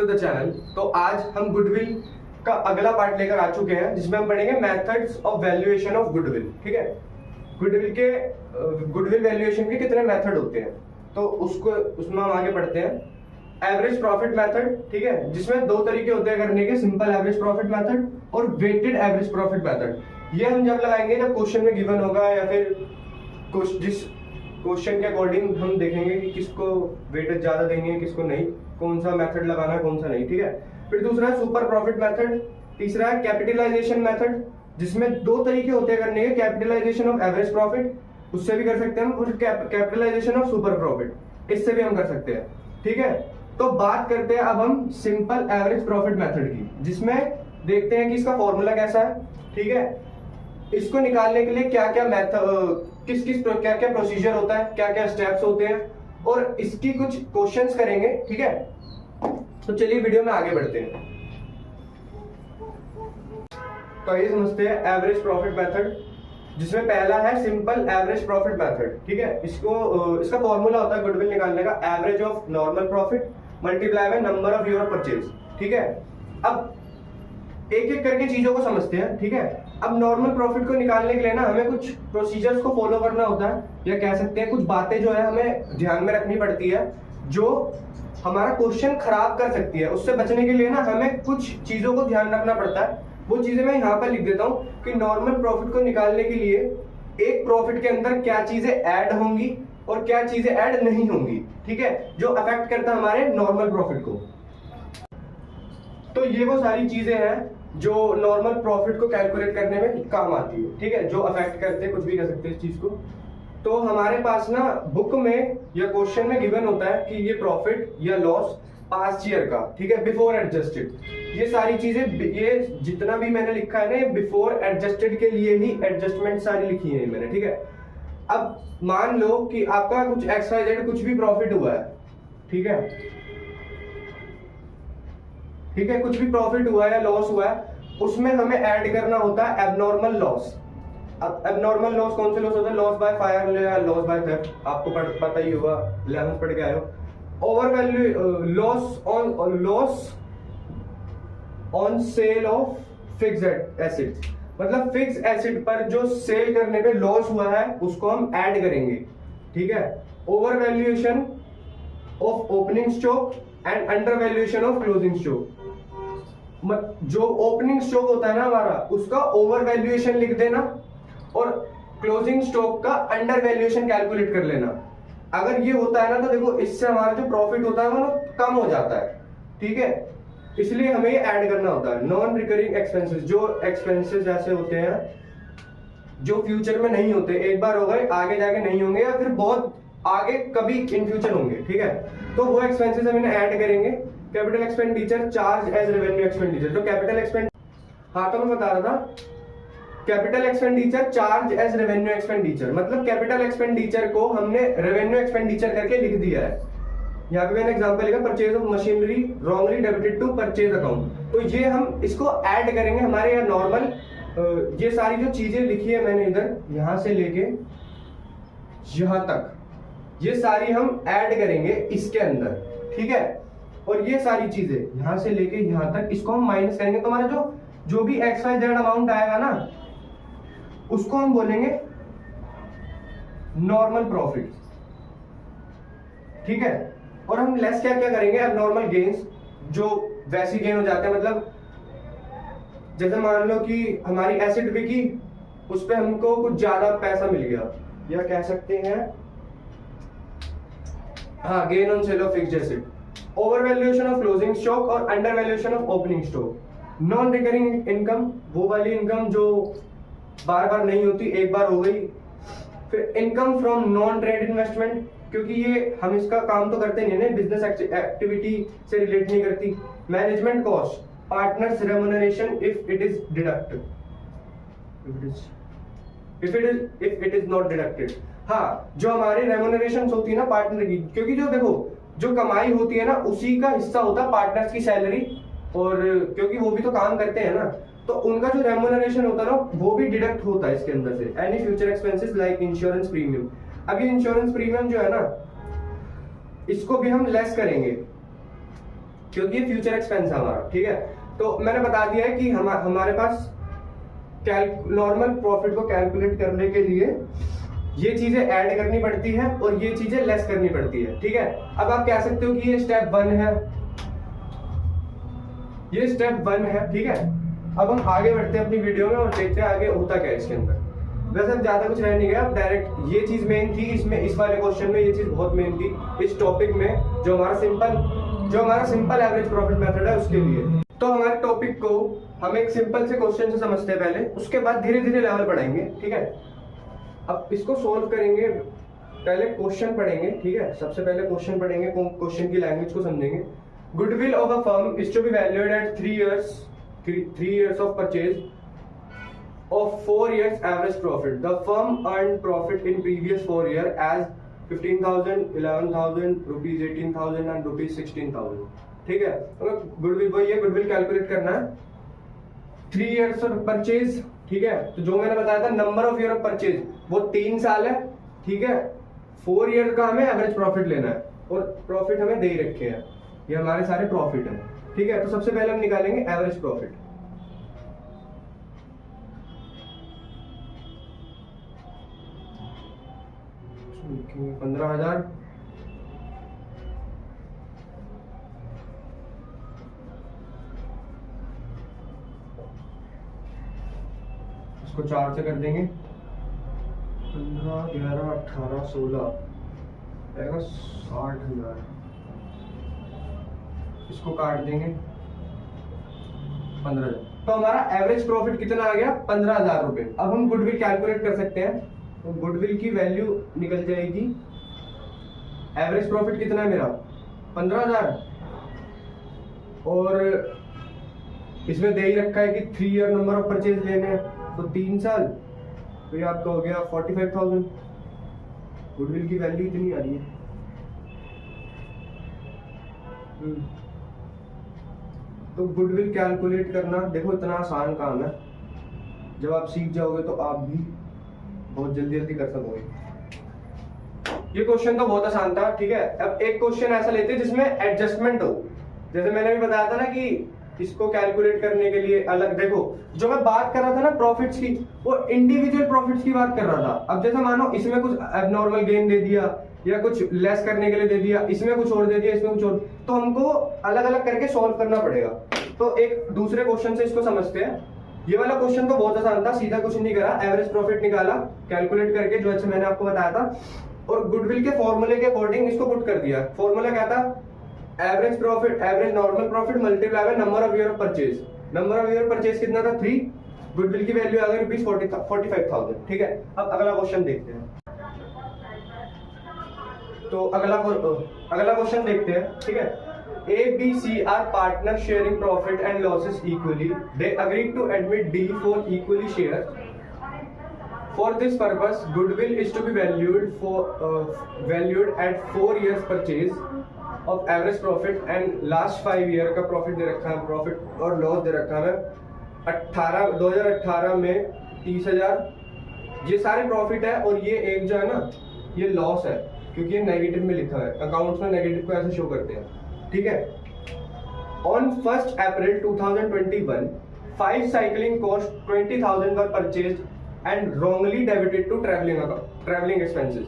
To the channel. तो आज हम गुडविल का अगला पार्ट लेकर आ चुके हैं, जिसमें हम पढ़ेंगे methods of valuation of goodwill. ठीक है, गुडविल वैल्यूएशन के कितने मेथड होते हैं, तो उसमें हम आगे पढ़ते हैं। एवरेज प्रॉफिट मेथड, ठीक है, जिसमें दो तरीके होते हैं करने के, सिंपल एवरेज प्रॉफिट मेथड और वेटेड एवरेज प्रॉफिट मेथड। ये हम जब लगाएंगे जब क्वेश्चन में गिवन होगा, या फिर जिस क्वेश्चन के अकॉर्डिंग हम देखेंगे कि किसको वेटेज ज्यादा देंगे, किसको नहीं, कौन सा मेथड लगाना है, कौन सा नहीं। ठीक है, फिर दूसरा है सुपर प्रॉफिट मेथड, तीसरा है कैपिटलाइजेशन मेथड, जिसमें दो तरीके होते हैं करने के, कैपिटलाइजेशन ऑफ एवरेज प्रॉफिट, उससे भी कर सकते हैं हम, और कैपिटलाइजेशन ऑफ सुपर प्रॉफिट, इससे भी हम कर सकते हैं। ठीक है, तो बात करते हैं अब हम सिंपल एवरेज प्रॉफिट मेथड की, जिसमें देखते हैं कि इसका फॉर्मूला कैसा है। ठीक है, इसको निकालने के लिए क्या क्या मेथड, क्या क्या प्रोसीजर होता है, क्या क्या स्टेप्स होते हैं, और इसकी कुछ क्वेश्चंस करेंगे। ठीक है, तो चलिए वीडियो में आगे बढ़ते हैं। तो ये समझते हैं एवरेज प्रॉफिट मेथड, जिसमें पहला है सिंपल एवरेज प्रॉफिट मेथड। ठीक है, इसका फॉर्मूला होता है गुडविल निकालने का, average of normal profit multiply by number of years purchase. ठीक है, अब एक एक करके चीजों को समझते हैं। ठीक है, अब नॉर्मल प्रॉफिट को निकालने के लिए ना हमें कुछ प्रोसीजर्स को फॉलो करना होता है, या कह सकते हैं कुछ बातें जो है हमें ध्यान में रखनी पड़ती है, जो हमारा क्वेश्चन खराब कर सकती है। उससे बचने के लिए ना हमें कुछ चीजों को ध्यान रखना पड़ता है। वो चीजें मैं यहाँ पर लिख देता हूँ कि नॉर्मल प्रॉफिट को निकालने के लिए एक प्रॉफिट के अंदर क्या चीजें ऐड होंगी और क्या चीजें ऐड नहीं होंगी। ठीक है, जो अफेक्ट करता है हमारे नॉर्मल प्रॉफिट को। तो ये वो सारी चीजें हैं जो नॉर्मल प्रॉफिट को कैलकुलेट करने में काम आती है। ठीक है, जो अफेक्ट करते हैं, कुछ भी कह सकते हैं इस चीज को। तो हमारे पास ना बुक में या क्वेश्चन में गिवन होता है कि ये प्रॉफिट या लॉस पास्ट ईयर का, ठीक है, बिफोर एडजस्टेड। ये सारी चीजें, ये जितना भी मैंने लिखा है ना, बिफोर एडजस्टेड के लिए ही एडजस्टमेंट सारी लिखी है मैंने। ठीक है, अब मान लो कि आपका कुछ XYZ कुछ भी प्रॉफिट हुआ है। ठीक है, कुछ भी प्रॉफिट हुआ है या लॉस हुआ है, उसमें हमें ऐड करना होता है एबनॉर्मल लॉस। अब एबनॉर्मल लॉस कौन से लॉस होता है? लॉस बाय फायर या लॉस बाय थेफ्ट, आपको पता ही होगा, 11th पढ़ के आए हो। Over value loss on sale of fixed asset, मतलब फिक्स एसेट पर जो सेल करने पे लॉस हुआ है उसको हम ऐड करेंगे। ठीक है, over valuation of opening stock and under valuation of closing stock. जो ओपनिंग स्टॉक होता है ना हमारा, उसका ओवर वैल्यूएशन लिख देना और क्लोजिंग स्टॉक का अंडर वैल्यूएशन कैलकुलेट कर लेना। अगर ये होता है ना तो देखो, इससे हमारा जो प्रॉफिट होता है वो कम हो जाता है। ठीक है, इसलिए हमें ये ऐड करना होता है। नॉन रिकरिंग एक्सपेंसेस, जो एक्सपेंसेस ऐसे होते हैं जो फ्यूचर में नहीं होते, एक बार हो गए, आगे जाके नहीं होंगे, या फिर बहुत आगे कभी इन फ्यूचर होंगे। ठीक है, तो वो एक्सपेंसेस हम इन्हें ऐड करेंगे। Capital expenditure charge as revenue expenditure, तो कैपिटल हाँ, तो मैं बता रहा था, capital expenditure charge as revenue expenditure, मतलब कैपिटल एक्सपेंडिचर को हमने रेवेन्यू एक्सपेंडिचर करके लिख दिया है। यहाँ पे मैंने एग्जांपल लिखा, purchase of machinery wrongly debited to purchase account. तो ये हम इसको ऐड करेंगे हमारे यहाँ नॉर्मल, ये सारी जो चीजें लिखी है मैंने इधर, यहां से लेके यहां तक, ये सारी हम ऐड करेंगे इसके अंदर। ठीक है, और ये सारी चीजें यहां से लेके यहां तक, इसको हम माइनस करेंगे। तो हमारा जो भी XYZ अमाउंट आएगा ना, उसको हम बोलेंगे नॉर्मल प्रॉफिट। ठीक है, और हम लेस क्या क्या करेंगे, अब नॉर्मल गेन्स, जो वैसी गेन हो जाते हैं, मतलब जैसे मान लो कि हमारी एसेट बिकी, उस पे हमको कुछ ज्यादा पैसा मिल गया, या कह सकते हैं हाँ, gain on sale of fixed asset. Over valuation of closing stock और under valuation of opening stock. Non recurring income, वो वाली इनकम जो बार बार नहीं होती, एक बार हो गई। फिर income from non trade investment, क्योंकि ये हम इसका काम तो करते नहीं है, बिजनेस एक्टिविटी से रिलेट नहीं करती। Management cost, partners remuneration if it is deducted, if it is not deducted. हाँ, जो हमारी रेम्युनरेशन होती है ना पार्टनर की, क्योंकि जो देखो जो कमाई होती है ना, उसी का हिस्सा होता है पार्टनर्स की सैलरी, और क्योंकि वो भी तो काम करते हैं ना, तो उनका जो रेम्युनरेशन होता है ना, वो भी डिडक्ट होता है इसके अंदर से। Any future expenses like insurance premium, अब ये इंश्योरेंस प्रीमियम जो है ना, इसको भी हम लेस करेंगे। क्योंकि ये फ्यूचर एक्सपेंस है हमारा, ठीक है। तो मैंने बता दिया है कि हमारे पास नॉर्मल प्रॉफिट को कैलकुलेट करने के लिए ये चीजें ऐड करनी पड़ती है और ये चीजें लेस करनी पड़ती है, ठीक है। अब आप कह सकते हो कि ये स्टेप 1 है, ये स्टेप 1 है, ठीक है। अब हम आगे बढ़ते हैं अपनी वीडियो में और देखते हैं आगे होता क्या है इसके अंदर। वैसे अब ज्यादा कुछ रह नहीं गया, अब डायरेक्ट ये चीज मेन थी इसमें, इस वाले क्वेश्चन में ये चीज बहुत मेन थी इस टॉपिक में, जो हमारा सिंपल एवरेज प्रॉफिट मेथड है उसके लिए। तो हमारे टॉपिक को हम एक सिंपल से क्वेश्चन से समझते हैं पहले, उसके बाद धीरे धीरे लेवल बढ़ाएंगे, ठीक है। अब इसको सोल्व करेंगे, पहले क्वेश्चन पढ़ेंगे, ठीक है। सबसे पहले क्वेश्चन पढ़ेंगे, क्वेश्चन की लैंग्वेज को समझेंगे। Goodwill of a firm is to be valued at 3 years of purchase of 4 years average profit. The firm earned profit in previous 4 years as 15,000, 11,000 rupees, 18,000 and rupees 16,000, ठीक है। गुडविल वही है, goodwill calculate करना है 3 years of purchase, ठीक है। तो जो मैंने बताया था number of year of purchase वो 3 साल है, ठीक है। 4 ईयर का हमें एवरेज प्रॉफिट लेना है और प्रॉफिट हमें दे ही रखे हैं, ये हमारे सारे प्रॉफिट है, ठीक है। तो सबसे पहले हम निकालेंगे एवरेज प्रॉफिट। लिखेंगे 15,000, इसको 4 से कर देंगे, 15, 11, 18, 16 आएगा 60,000, इसको काट देंगे 15,000। तो हमारा एवरेज प्रॉफिट कितना आ गया? 15,000 रुपए। अब हम गुडविल कैलकुलेट कर सकते हैं, तो गुडविल की वैल्यू निकल जाएगी, एवरेज प्रॉफिट कितना है मेरा 15,000 और इसमें दे ही रखा है कि 3 ईयर नंबर ऑफ परचेज लेने हैं, तो 3 साल, तो ये आपका हो गया 45,000। गुडविल की वैल्यू इतनी आ रही है। तो गुडविल कैलकुलेट करना देखो इतना आसान काम है, जब आप सीख जाओगे तो आप भी बहुत जल्दी जल्दी कर सकोगे। ये क्वेश्चन तो बहुत आसान था, ठीक है। अब एक क्वेश्चन ऐसा लेते हैं जिसमें एडजस्टमेंट हो, जैसे मैंने भी बताया था ना कि इसको कैलकुलेट करने के लिए अलग, देखो जो मैं बात कर रहा था ना प्रॉफिट्स की, वो इंडिविजुअल प्रॉफिट्स की बात कर रहा था। अब जैसे मानो इसमें कुछ एबनॉर्मल गेन दे दिया या कुछ लेस करने के लिए दे दिया, इसमें कुछ और दे दिया, इसमें कुछ और, तो हमको अलग अलग करके सॉल्व करना पड़ेगा। तो एक दूसरे क्वेश्चन से इसको समझते हैं। ये वाला क्वेश्चन तो बहुत आसान था, सीधा कुछ नहीं करा, एवरेज प्रॉफिट निकाला कैलकुलेट करके, जो अच्छा मैंने आपको बताया था, और गुडविल के फॉर्मूले के अकॉर्डिंग इसको पुट कर दिया। फॉर्मूला क्या था? Average profit, average normal profit multiply by number of year of purchase. Number of year purchase कितना था? 3। गुडविल की वैल्यू आ गई रुपीज 45,000, ठीक है। अब अगला क्वेश्चन देखते हैं। तो अगला क्वेश्चन देखते हैं, ठीक है। A, B, C are partners sharing profit and losses equally. They agreed to admit D for equally shares. For this purpose, goodwill is to be valued at 4 years purchase of average profit and last 5 year का profit दे रखा है, profit और loss दे रखा है 2018 में 30,000। ये सारे profit है और ये एक जो है ना ये लॉस है, क्योंकि ये नेगेटिव में लिखा है, अकाउंट्स में नेगेटिव को ऐसे शो करते हैं, ठीक है। On 1st April 2021, 5 cycling cost 20,000 were purchased and wrongly debited to traveling expenses.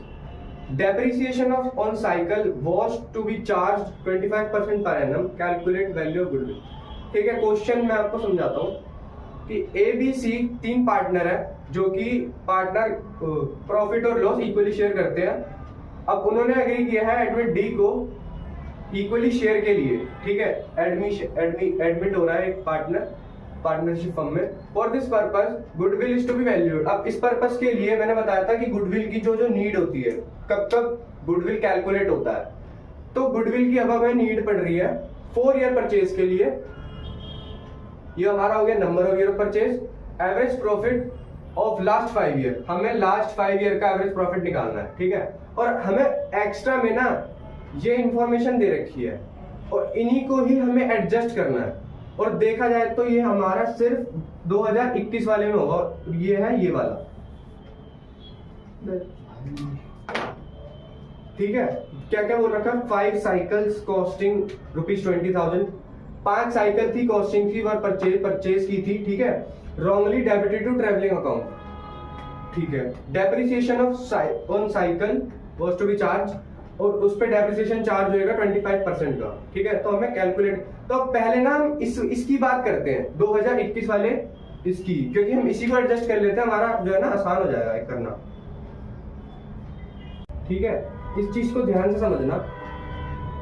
Depreciation on cycle was to be charged 25% per annum. Calculate value of goodwill. ठीक है, क्वेश्चन मैं आपको समझाता हूँ कि A, B, C 3 पार्टनर है जो कि पार्टनर प्रॉफिट और लॉस इक्वली शेयर करते हैं। अब उन्होंने एग्री किया है एडमिट डी को इक्वली शेयर के लिए, ठीक है। एडमिट हो रहा है एक पार्टनरशिप फर्म में। For this purpose goodwill is to be valued. अब इस पर्पस के लिए मैंने बताया था कि गुडविल की जो नीड होती है, कब गुडविल कैलकुलेट होता है, तो गुडविल की अब हमें नीड पड़ रही है 4 ईयर परचेज के लिए। ये हमारा हो गया number of year of purchase, average profit of last 5 year. हमें लास्ट 5 ईयर का एवरेज प्रॉफिट निकालना है, ठीक है। और हमें एक्स्ट्रा में ना ये इंफॉर्मेशन दे रखी है और इन्हीं को ही हमें एडजस्ट करना है। और देखा जाए तो ये हमारा सिर्फ 2021 वाले में होगा, ये है ये वाला। ठीक है, क्या क्या बोल रखा है, 5 साइकिल्स कॉस्टिंग ₹20,000, 5 साइकिल थी, कॉस्टिंग थी, वर परचेज की थी, ठीक है, wrongly debited to travelling account, ठीक है, depreciation on cycle was to be charge, और उस पे डेप्रिसिएशन चार्ज होएगा 25% का, ठीक है। तो हमें कैलकुलेट, तो पहले ना हम इसकी बात करते हैं 2021 वाले इसकी, क्योंकि हम इसी को एडजस्ट कर लेते हैं, हमारा जो है ना आसान हो जाएगा करना, ठीक है। इस चीज को ध्यान से समझना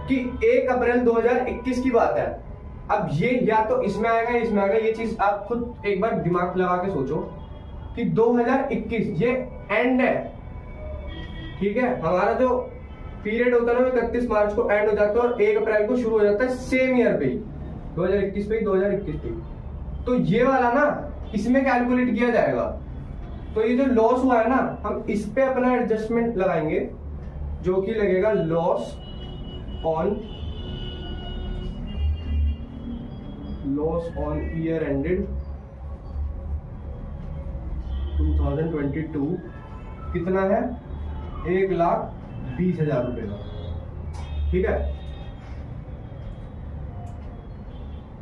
कि 1 अप्रैल 2021 की बात है। अब ये या तो इसमें आएगा या इसमें आएगा, ये चीज आप खुद एक बार दिमाग लगा के सोचो कि 2021 ये एंड है, ठीक है। हमारा जो पीरियड होता है ना 31 मार्च को एंड हो जाता है और 1 अप्रैल को शुरू हो जाता है, सेम ईयर पे 2021 पे 2021 पे। तो ये वाला ना इसमें कैलकुलेट किया जाएगा। तो ये जो लॉस हुआ है ना, हम इस पे अपना एडजस्टमेंट लगाएंगे, जो कि लगेगा लॉस ऑन ईयर एंडेड 2022 कितना है, 1,20,000 रुपए का, ठीक है।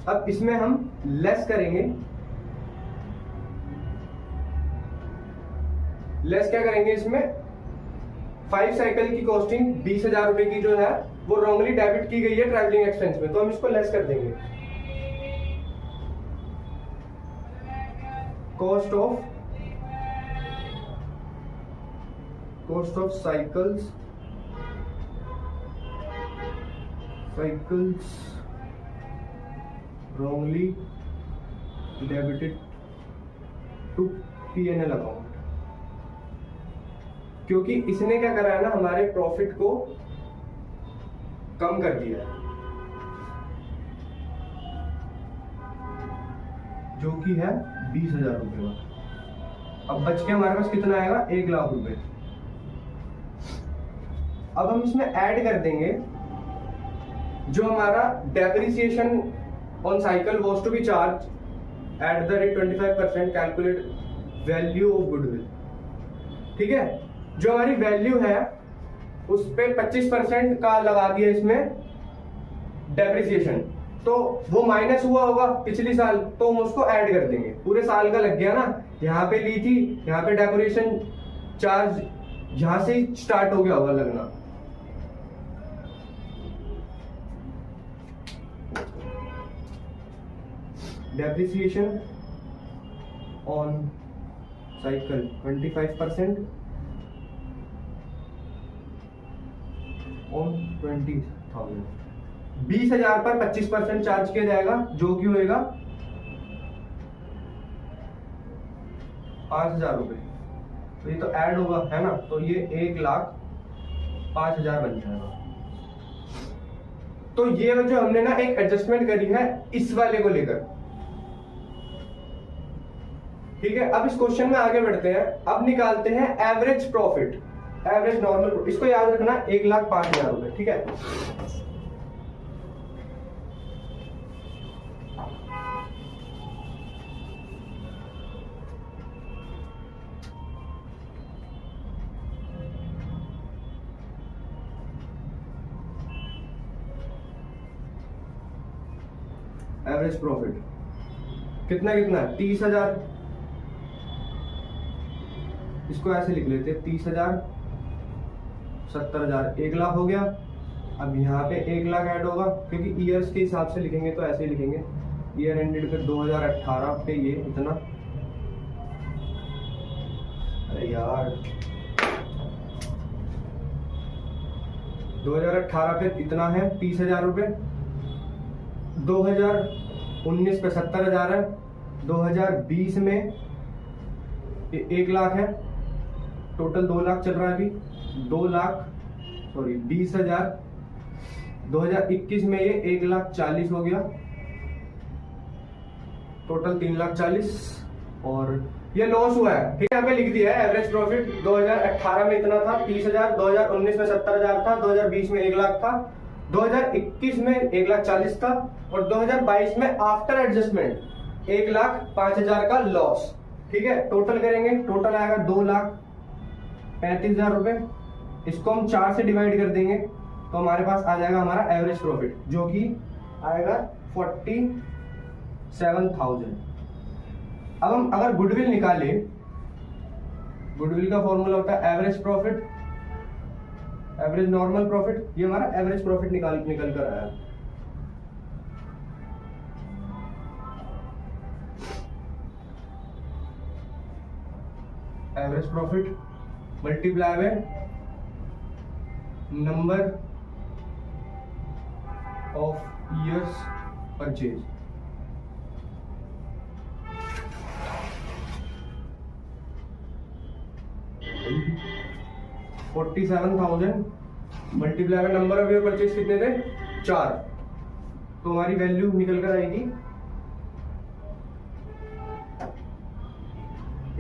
अब इसमें हम लेस करेंगे, लेस क्या करेंगे इसमें, 5 साइकिल की कॉस्टिंग 20,000 रुपए की जो है वो रॉन्गली डेबिट की गई है ट्रैवलिंग एक्सपेंस में, तो हम इसको लेस कर देंगे। Cost of cycles wrongly debited to P&L account, क्योंकि इसने क्या करा है ना, हमारे प्रॉफिट को कम कर दिया है, जो कि है 20,000 रुपए का। अब बच के हमारे पास कितना आएगा, 1,00,000 रुपए। अब हम इसमें ऐड कर देंगे जो हमारा depreciation on cycle was to be charge at the rate 25% calculate value of goodwill, ठीक है। जो हमारी वैल्यू है उस पे 25% का लगा दिया इसमें डेप्रिसिएशन, तो वो माइनस हुआ होगा पिछली साल, तो हम उसको ऐड कर देंगे, पूरे साल का लग गया ना, यहाँ पे ली थी, यहाँ पे डेप्रिसिएशन चार्ज यहां से ही स्टार्ट हो गया होगा लगना। डेप्रिसिएशन ऑन साइकिल 25% ऑन 20,000, 20,000 पर 25% चार्ज किया जाएगा, जो कि होएगा 5,000 रुपए। तो ये तो ऐड होगा, है ना, तो ये 1,05,000 बन जाएगा। तो ये जो हमने ना एक एडजस्टमेंट करी है इस वाले को लेकर, ठीक है। अब इस क्वेश्चन में आगे बढ़ते हैं, अब निकालते हैं एवरेज प्रॉफिट, एवरेज नॉर्मल, इसको याद रखना 1,05,000 रुपए, ठीक है। एवरेज प्रॉफिट कितना कितना है, 30,000, इसको ऐसे लिख लेते हैं 30,000, 70,000, 1,00,000 हो गया। अब यहाँ पे 1,00,000 ऐड होगा, क्योंकि ईयर्स के हिसाब से लिखेंगे तो ऐसे ही लिखेंगे, ईयर एंडेड पे 2018 पे ये इतना, अरे यार 2018 पे इतना है 30,000 रुपए, 2019 पे 70,000 है, 2020 में 1,00,000 है, टोटल 2,00,000 चल रहा है अभी, 20,000, 2021 में ये 1,40,000 हो गया, टोटल 3,40,000, और ये लॉस हुआ है, ठीक है। यहाँ पे लिख दिया है एवरेज प्रॉफिट 2018 में इतना था 30,000, 2019 में 70,000 था, 2020 में 1,00,000 था, 2021 में 1,40,000 था, और 2022 में आफ्टर एडजस्टमेंट 1,05,000 का लॉस, ठीक है। टोटल करेंगे, टोटल आएगा 2,35,000 रुपए, इसको हम 4 से डिवाइड कर देंगे तो हमारे पास आ जाएगा हमारा एवरेज प्रॉफिट, जो कि आएगा 47,000। अब हम अगर गुडविल निकालें, गुडविल का फॉर्मूला होता है average profit, average normal profit. ये हमारा एवरेज प्रॉफिट निकल कर आया। Average profit multiply by number of years purchase. $47,000 multiply by number of year purchase कितने थे? 4। तो हमारी वैल्यू निकल कर आएगी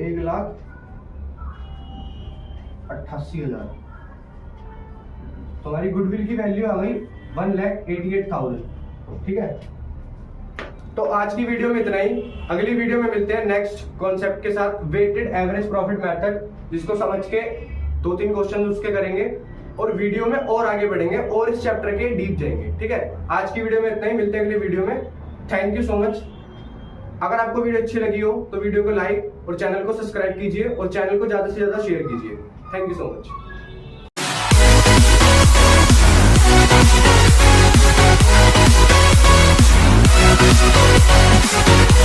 1,88,000। तो हमारी गुडविल की वैल्यू आ गई 1,88,000। ठीक है, तो आज की वीडियो में इतना ही। अगली वीडियो में मिलते हैं नेक्स्ट कॉन्सेप्ट के साथ, वेटेड एवरेज प्रॉफिट मेथड, जिसको समझ के 2-3 क्वेश्चन उसके करेंगे और वीडियो में और आगे बढ़ेंगे और इस चैप्टर के डीप जाएंगे। ठीक है, आज की वीडियो में इतना ही, मिलते हैं अगली वीडियो में। Thank you so much. अगर आपको वीडियो अच्छी लगी हो तो वीडियो को लाइक और चैनल को सब्सक्राइब कीजिए और चैनल को ज्यादा से ज्यादा शेयर कीजिए। Thank you so much.